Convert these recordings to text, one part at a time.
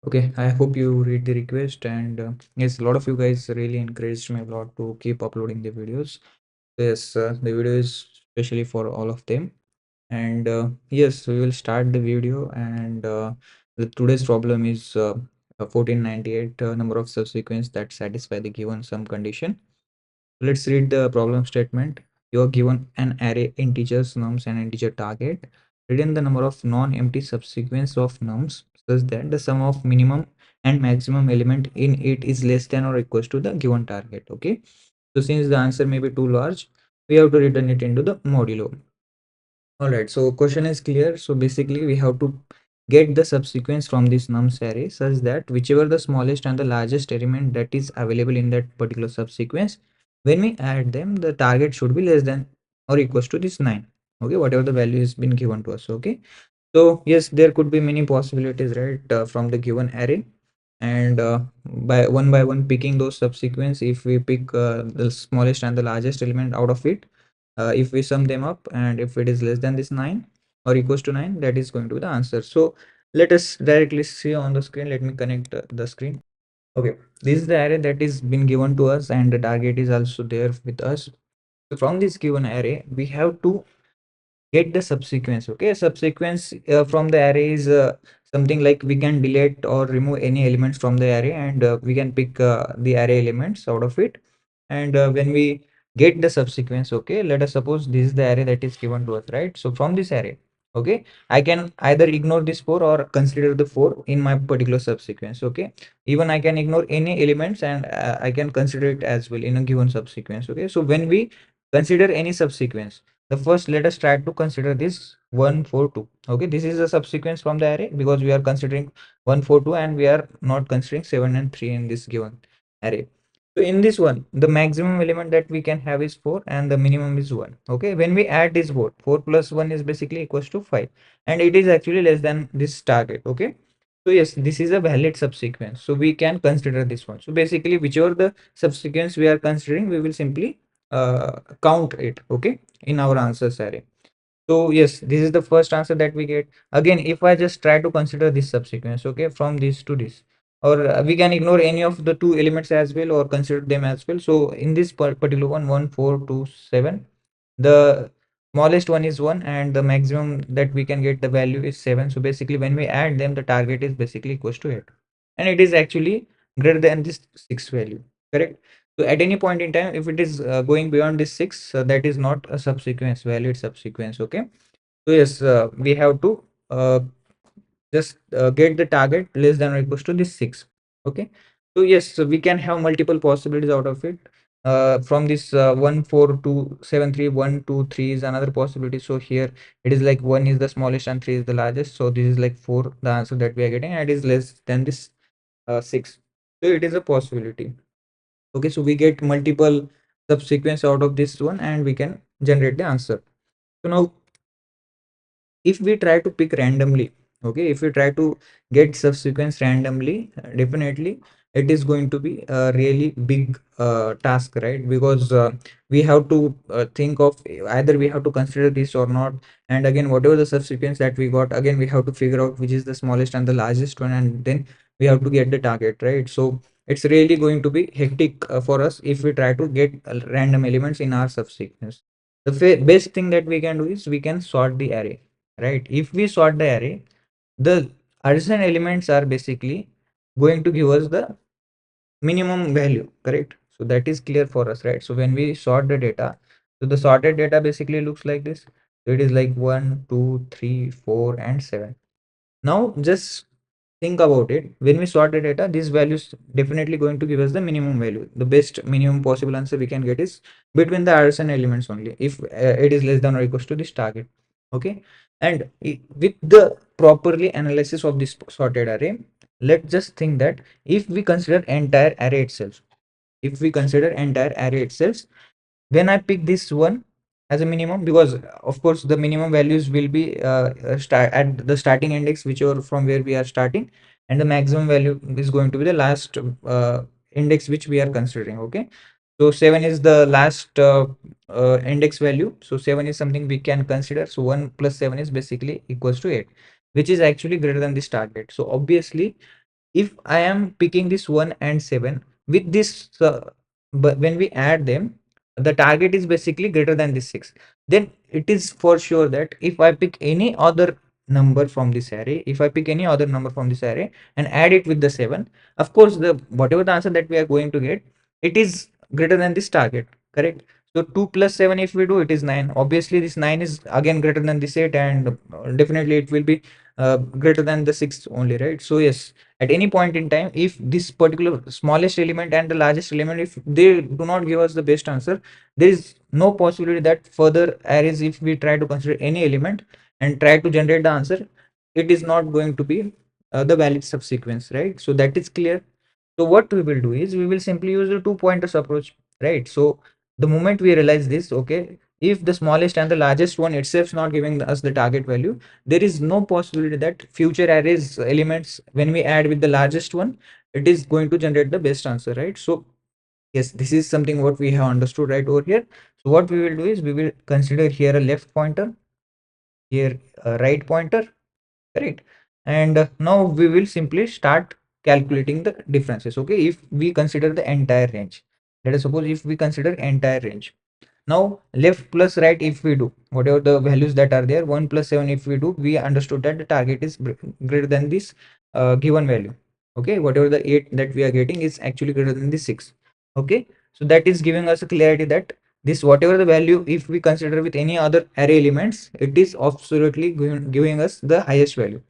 Okay, I hope you read the request, and yes, a lot of you guys really encouraged me a lot to keep uploading the videos. Yes, the video is especially for all of them. And yes, we will start the video. And the today's problem is 1498 number of subsequence that satisfy the given sum condition. Let's read the problem statement. You are given an array integers, nums, and integer target. Return the number of non-empty subsequence of nums such that the sum of minimum and maximum element in it is less than or equals to the given target. Okay. So since the answer may be too large, we have to return it into the modulo. All right. So question is clear. So basically, we have to get the subsequence from this nums array such that whichever the smallest and the largest element that is available in that particular subsequence, when we add them, the target should be less than or equals to this 9. Okay, whatever the value has been given to us. Okay, so yes, there could be many possibilities, right, from the given array. And by one picking those subsequence, if we pick the smallest and the largest element out of it, if we sum them up, and if it is less than this 9 or equals to 9, that is going to be the answer. So let us directly see on the screen. Let me connect the screen. Okay, this is the array that is been given to us, and the target is also there with us. So from this given array, we have to get the subsequence. Okay, subsequence from the array is something like we can delete or remove any elements from the array, and we can pick the array elements out of it. And when we get the subsequence, okay, let us suppose this is the array that is given to us, right? So from this array, okay, I can either ignore this 4 or consider the 4 in my particular subsequence. Okay, even I can ignore any elements, and I can consider it as well in a given subsequence. Okay, so when we consider any subsequence, the first, let us try to consider this 142. Okay, this is a subsequence from the array because we are considering 142, and we are not considering 7 and 3 in this given array. So in this one, the maximum element that we can have is 4 and the minimum is 1. Okay, when we add this both, 4 plus 1 is basically equals to 5, and it is actually less than this target. Okay, so yes, this is a valid subsequence, so we can consider this one. So basically, whichever the subsequence we are considering, we will simply count it, okay, in our answers array. So yes, this is the first answer that we get. Again, if I just try to consider this subsequence, okay, from this to this, or we can ignore any of the two elements as well or consider them as well. So in this particular one, 1 4 2 7, the smallest one is 1, and the maximum that we can get the value is 7. So basically, when we add them, the target is basically equals to 8, and it is actually greater than this 6 value, correct? So at any point in time, if it is going beyond this 6, that is not a subsequence, valid subsequence. Okay, so yes, we have to just get the target less than or equals to this 6. Okay, so yes, so we can have multiple possibilities out of it. From this 1 4 2 7 3 1 2 3 is another possibility. So here it is like 1 is the smallest and 3 is the largest, so this is like 4, the answer that we are getting, and it is less than this 6. So it is a possibility. Okay, so we get multiple subsequence out of this one, and we can generate the answer. So now, if we try to pick randomly, okay, if we try to get subsequence randomly, definitely it is going to be a really big task, right? Because we have to think of either we have to consider this or not, and again, whatever the subsequence that we got, again we have to figure out which is the smallest and the largest one, and then we have to get the target, right? So it's really going to be hectic for us if we try to get random elements in our subsequence. The best thing that we can do is we can sort the array, right? If we sort the array, the adjacent elements are basically going to give us the minimum value, correct? So that is clear for us, right? So when we sort the data, so the sorted data basically looks like this. So it is like 1 2 3 4 and 7. Now just think about it. When we sort the data, these values definitely going to give us the minimum value. The best minimum possible answer we can get is between the adjacent elements only, if it is less than or equals to this target. Okay, and with the properly analysis of this sorted array, let's just think that if we consider entire array itself, if we consider entire array itself, when I pick this one as a minimum, because of course the minimum values will be start at the starting index, whichever from where we are starting, and the maximum value is going to be the last index which we are considering. Okay, so 7 is the last index value, so 7 is something we can consider. So 1 plus 7 is basically equals to 8, which is actually greater than this target. So obviously if I am picking this 1 and 7 with this, but when we add them, the target is basically greater than this 6. Then it is for sure that if I pick any other number from this array, if I pick any other number from this array and add it with the 7, of course, the whatever the answer that we are going to get, it is greater than this target, correct? So 2 plus 7, if we do, it is 9. Obviously, this 9 is again greater than this 8, and definitely it will be greater than the 6 only, right? So yes, at any point in time, if this particular smallest element and the largest element, if they do not give us the best answer, there is no possibility that further arrays, if we try to consider any element and try to generate the answer, it is not going to be the valid subsequence, right? So that is clear. So what we will do is we will simply use the two pointers approach, right? So the moment we realize this, okay, if the smallest and the largest one itself is not giving us the target value, there is no possibility that future arrays elements, when we add with the largest one, it is going to generate the best answer, right? So yes, this is something what we have understood right over here. So what we will do is we will consider here a left pointer, here a right pointer, correct? And now we will simply start calculating the differences. Okay, if we consider the entire range, let us suppose if we consider entire range, now left plus right, if we do whatever the values that are there, 1 plus 7, if we do, we understood that the target is greater than this given value. Okay, whatever the 8 that we are getting is actually greater than the 6. Okay, so that is giving us a clarity that this whatever the value, if we consider with any other array elements, it is absolutely giving us the highest value.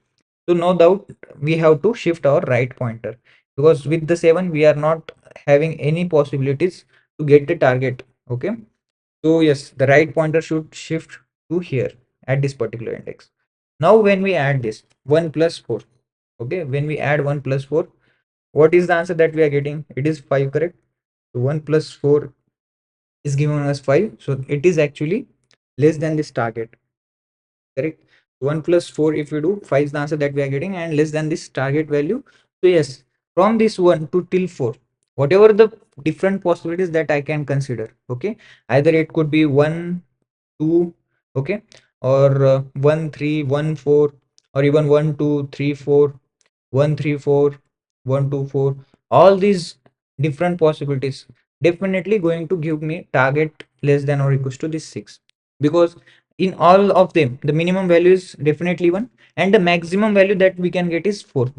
So no doubt we have to shift our right pointer, because with the 7 we are not having any possibilities to get the target. Okay, so yes, the right pointer should shift to here at this particular index. Now when we add this 1 plus 4, okay, when we add 1 plus 4, what is the answer that we are getting? It is 5, correct? So 1 plus 4 is giving us 5, so it is actually less than this target, correct? 1 plus 4, if we do, 5 is the answer that we are getting and less than this target value. So yes, from this 1 to till 4, whatever the different possibilities that I can consider, okay, either it could be 1 2, okay, or 1 3 1 4, or even 1 2 3 4, 1 3 4, 1 2 4, all these different possibilities definitely going to give me target less than or equals to this 6, because in all of them the minimum value is definitely 1 and the maximum value that we can get is 4.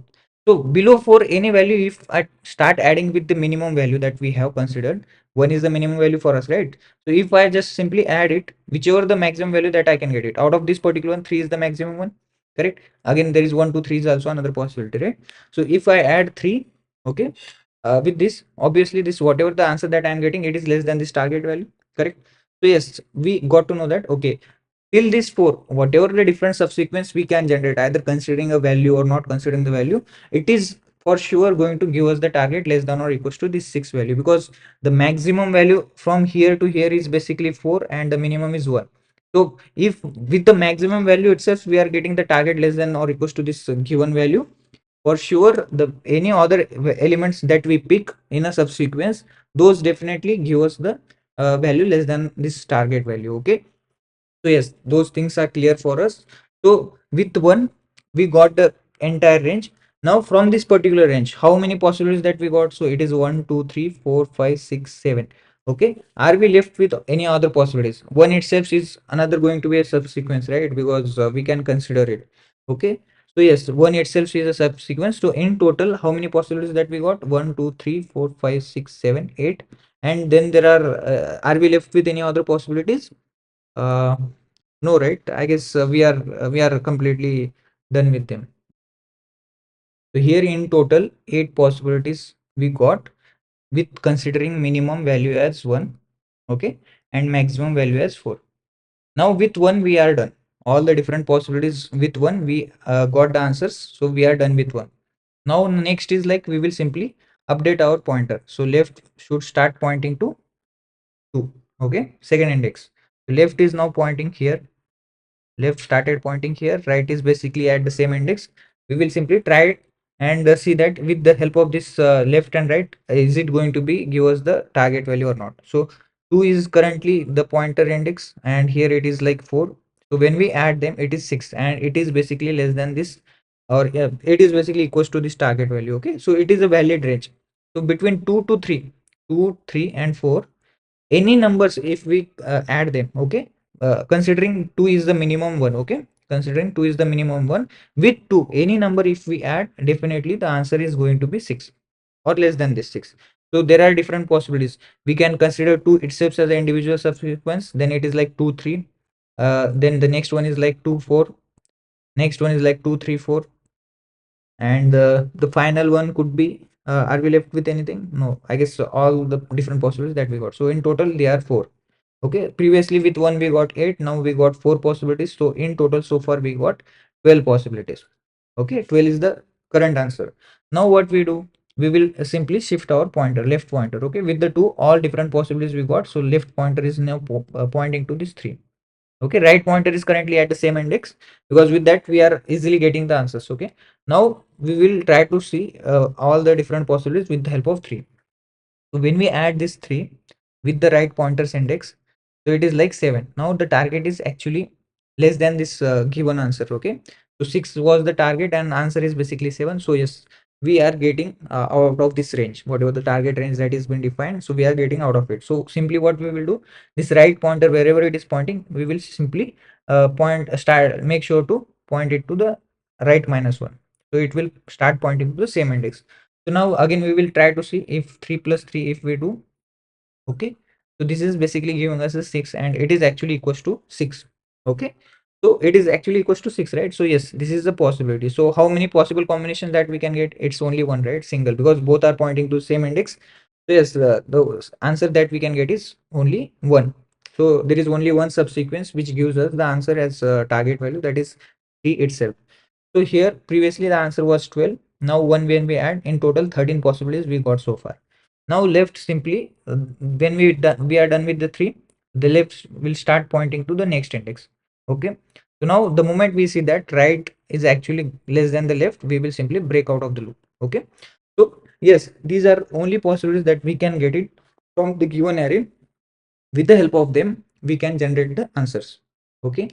So below 4 any value, if I start adding with the minimum value that we have considered, 1 is the minimum value for us, right? So if I just simply add it, whichever the maximum value that I can get it out of this particular one, 3 is the maximum one, correct? Again, there is 1 2 3 is also another possibility, right? So if I add 3, okay, with this, obviously this whatever the answer that I am getting, it is less than this target value, correct? So yes, we got to know that, okay, till this 4, whatever the different subsequence we can generate, either considering a value or not considering the value, it is for sure going to give us the target less than or equals to this 6 value, because the maximum value from here to here is basically 4 and the minimum is 1. So if with the maximum value itself we are getting the target less than or equals to this given value, for sure the any other elements that we pick in a subsequence, those definitely give us the value less than this target value. Okay, so yes, those things are clear for us. So with 1 we got the entire range. Now from this particular range, how many possibilities that we got? So it is 1 2 3 4 5 6 7. Okay, are we left with any other possibilities? 1 itself is another going to be a subsequence, right? Because we can consider it. Okay, so yes, 1 itself is a subsequence. So in total, how many possibilities that we got? 1 2 3 4 5 6 7 8. And then there are we left with any other possibilities? uh no, right? I guess we are completely done with them. So here in total 8 possibilities we got, with considering minimum value as 1, okay, and maximum value as 4. Now with 1 we are done. All the different possibilities with 1 we got the answers, so we are done with 1. Now next is like we will simply update our pointer. So left should start pointing to 2, okay, second index. Left is now pointing here, left started pointing here, right is basically at the same index. We will simply try it and see that with the help of this left and right, is it going to be give us the target value or not. So 2 is currently the pointer index and here it is like 4. So when we add them, it is 6 and it is basically less than this or yeah, it is basically equals to this target value. Okay, so it is a valid range. So between 2 to 3, 2, 3 and 4, any numbers if we add them, okay, considering 2 is the minimum one, okay, considering 2 is the minimum one, with 2 any number if we add, definitely the answer is going to be 6 or less than this 6. So there are different possibilities. We can consider 2 itself as an individual subsequence, then it is like 2 3, then the next one is like 2 4, next one is like 2 3 4, and the final one could be, are we left with anything? No, I guess all the different possibilities that we got. So in total there are 4. Okay, previously with 1 we got 8, now we got 4 possibilities. So in total so far we got 12 possibilities. Okay, 12 is the current answer. Now what we do, we will simply shift our pointer, left pointer, okay, with the 2 all different possibilities we got. So left pointer is now pointing to this 3. Okay, right pointer is currently at the same index, because with that we are easily getting the answers. Okay, now we will try to see all the different possibilities with the help of 3. So when we add this 3 with the right pointers index, so it is like 7. Now the target is actually less than this given answer. Okay, so 6 was the target and answer is basically 7. So yes, we are getting out of this range, whatever the target range that is been defined. So we are getting out of it. So simply what we will do, this right pointer wherever it is pointing, we will simply start, make sure to point it to the right -1. So it will start pointing to the same index. So now again we will try to see if 3 plus 3 if we do. Okay, so this is basically giving us a 6 and it is actually equals to 6. Okay, so it is actually equals to 6, right? So yes, this is a possibility. So how many possible combinations that we can get? It's only one, right? Single, because both are pointing to same index. So yes, the answer that we can get is only one. So there is only one subsequence which gives us the answer as target value, that is 3 itself. So here previously the answer was 12. Now one when we add, in total 13 possibilities we got so far. Now left simply, when we are done with the 3, the left will start pointing to the next index. Okay, so now the moment we see that right is actually less than the left, we will simply break out of the loop. Okay, so yes, these are only possibilities that we can get it from the given array. With the help of them we can generate the answers. Okay,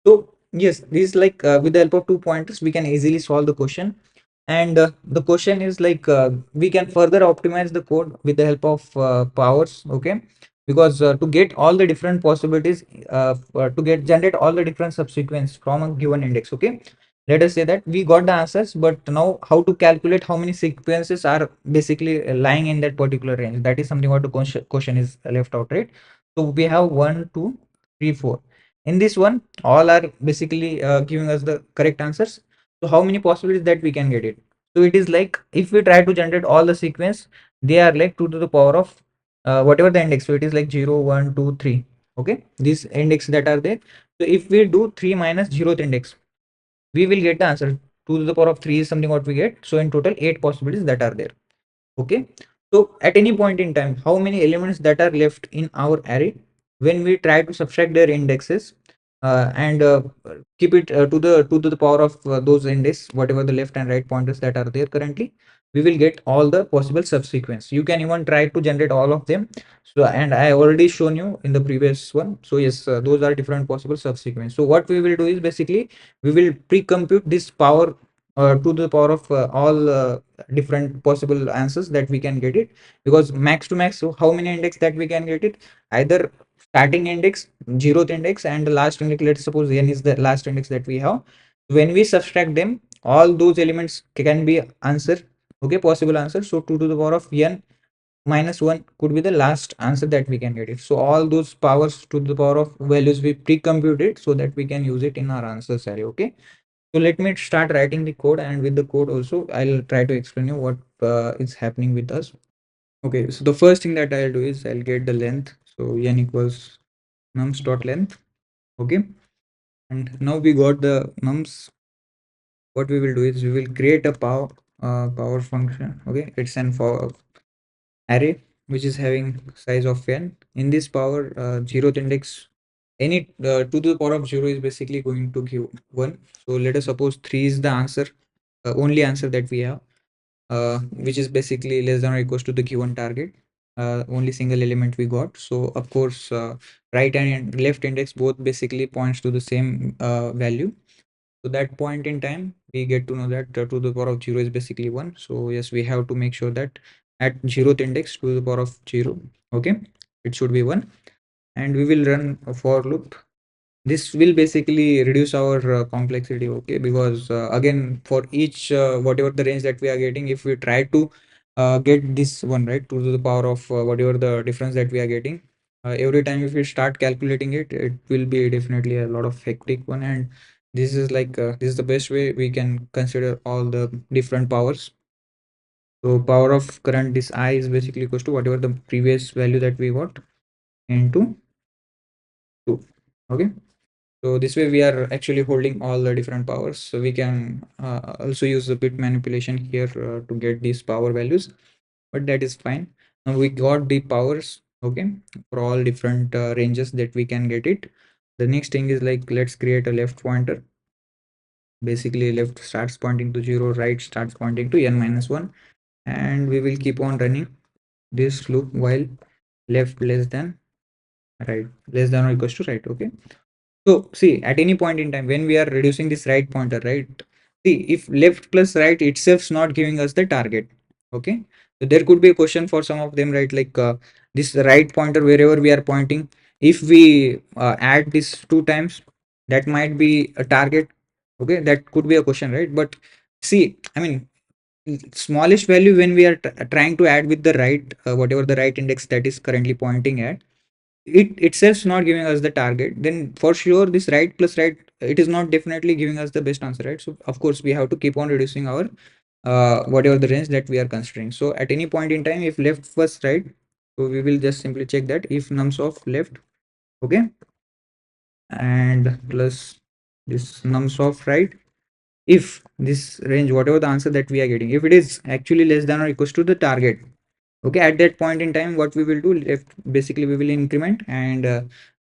so yes, this like with the help of 2 pointers we can easily solve the question. And the question is like, we can further optimize the code with the help of powers. Okay, because to get all the different possibilities, to get generate all the different subsequence from a given index. Okay, let us say that we got the answers, but now how to calculate how many sequences are basically lying in that particular range, that is something what the question is left out, right? So we have 1 2 3 4. In this one all are basically giving us the correct answers. So how many possibilities that we can get it? So it is like, if we try to generate all the sequence, they are like 2 to the power of whatever the index. So it is like 0 1 2 3. Okay, these index that are there. So if we do 3 minus 0th index, we will get the answer. 2 to the power of 3 is something what we get. So in total 8 possibilities that are there. Okay, so at any point in time, how many elements that are left in our array, when we try to subtract their indexes and keep it to the power of those index, whatever the left and right pointers that are there currently, we will get all the possible subsequence. You can even try to generate all of them. So and I already shown you in the previous one. So yes, those are different possible subsequence. So what we will do is basically we will pre-compute this power to the power of all different possible answers that we can get it, because max to max. So how many index that we can get it? Either starting index, 0th index, and the last index. Let's suppose n is the last index that we have. When we subtract them, all those elements can be answer. Okay, possible answer. So 2 to the power of n minus 1 could be the last answer that we can get it. So all those powers to the power of values we pre-compute it, so that we can use it in our answers array. Okay, so let me start writing the code, and with the code also I'll try to explain you what is happening with us. Okay, so the first thing that I'll do is I'll get the length. So n equals nums dot length. Okay, and now we got the nums. What we will do is we will create a power function. Okay, it's an for array which is having size of n. In this power, 0th index, any 2 to the power of 0 is basically going to give 1. So let us suppose 3 is the answer, only answer that we have, which is basically less than or equals to the given target. Only single element we got. So of course, right and left index both basically points to the same value. So that point in time, we get to know that 2 to the power of 0 is basically 1. So yes, we have to make sure that at 0th index 2 to the power of 0, okay, it should be 1. And we will run a for loop. This will basically reduce our complexity, okay, because again, for each whatever the range that we are getting, if we try to get this one, right, 2 to the power of whatever the difference that we are getting, every time if we start calculating it, it will be definitely a lot of hectic one. And this is like this is the best way we can consider all the different powers. So power of current, this I is basically equals to whatever the previous value that we got into 2, okay. So this way we are actually holding all the different powers. So we can also use the bit manipulation here to get these power values, but that is fine. Now we got the powers, okay, for all different ranges that we can get it. The next thing is like, let's create a left pointer. Basically left starts pointing to 0, right starts pointing to n minus 1, and we will keep on running this loop while left less than right, less than or equals to right, okay. So see, at any point in time when we are reducing this right pointer, right? See, if left plus right itself is not giving us the target, okay. So there could be a question for some of them, right? Like this right pointer wherever we are pointing, if we add this 2 times, that might be a target, okay. That could be a question, right? But see, I mean, smallest value when we are trying to add with the right, whatever the right index that is currently pointing at, it itself is not giving us the target, then for sure this right plus right, it is not definitely giving us the best answer, right? So of course we have to keep on reducing our whatever the range that we are considering. So at any point in time, if left first right, so we will just simply check that if nums of left, okay, and plus this nums of right, if this range, whatever the answer that we are getting, if it is actually less than or equals to the target, okay, at that point in time what we will do, left, basically we will increment, and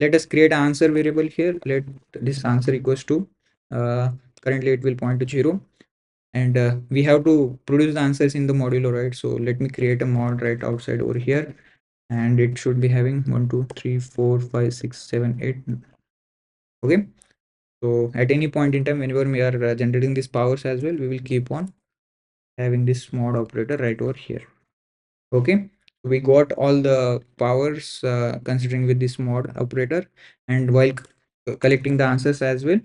let us create an answer variable here. Let this answer equals to uh, currently it will point to 0, and we have to produce the answers in the modulo, right? So let me create a mod right outside over here, and it should be having 1 2 3 4 5 6 7 8, okay. So at any point in time whenever we are generating these powers as well, we will keep on having this mod operator right over here, okay. We got all the powers considering with this mod operator, and while collecting the answers as well,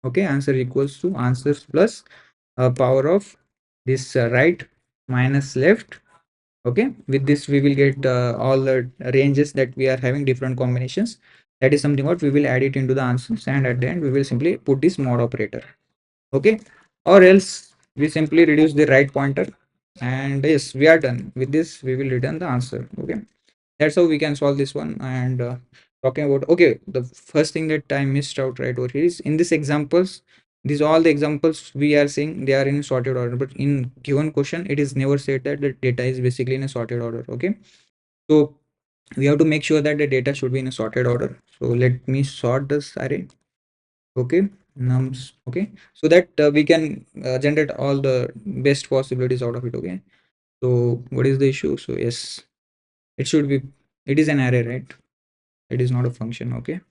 okay, answer equals to answers plus power of this right minus left, okay. With this we will get all the ranges that we are having different combinations. That is something what we will add it into the answers, and at the end we will simply put this mod operator, okay. Or else we simply reduce the right pointer, and yes, we are done with this. We will return the answer, okay. That's how we can solve this one. And talking about, okay, the first thing that I missed out right over here is in these examples, these all the examples we are saying they are in sorted order, but in given question it is never said that the data is basically in a sorted order, okay. So we have to make sure that the data should be in a sorted order. So let me sort this array, okay, nums, okay, so that we can generate all the best possibilities out of it, okay. So what is the issue? So yes, it should be, it is an array, right? It is not a function, okay.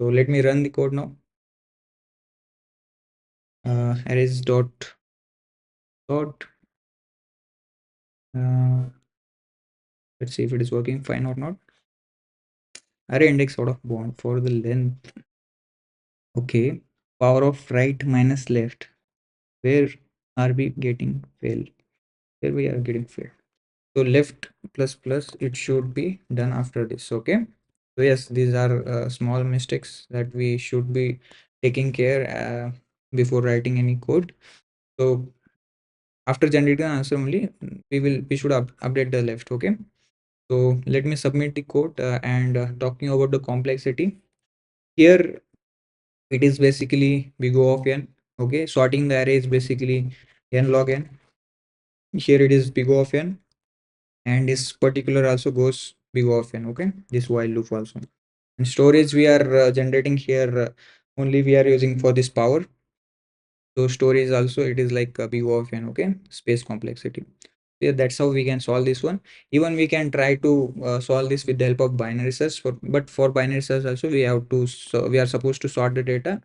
So let me run the code now. Arrays dot dot uh, let's see if it is working fine or not. Array index out of bound for the length, okay. Power of right minus left, where are we getting fail? Where we are getting fail? So left plus plus, it should be done after this, okay. So yes, these are small mistakes that we should be taking care before writing any code. So after generating an answer only, we should update the left, okay. So let me submit the code, and talking about the complexity here, it is basically big O of n, okay. Sorting the array is basically n log n. Here it is big O of n, and this particular also goes big O of n, okay. This while loop also. And storage we are generating here, only we are using for this power. So storage also, it is like a big O of n, okay. Space complexity. Yeah, that's how we can solve this one. Even we can try to solve this with the help of binary search, but for binary search also we have to, so we are supposed to sort the data,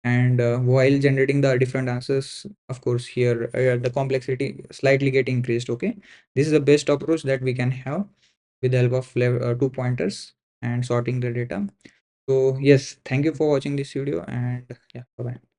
and while generating the different answers, of course here the complexity slightly get increased. Okay, this is the best approach that we can have with the help of two pointers and sorting the data. So yes, thank you for watching this video, and yeah, bye bye.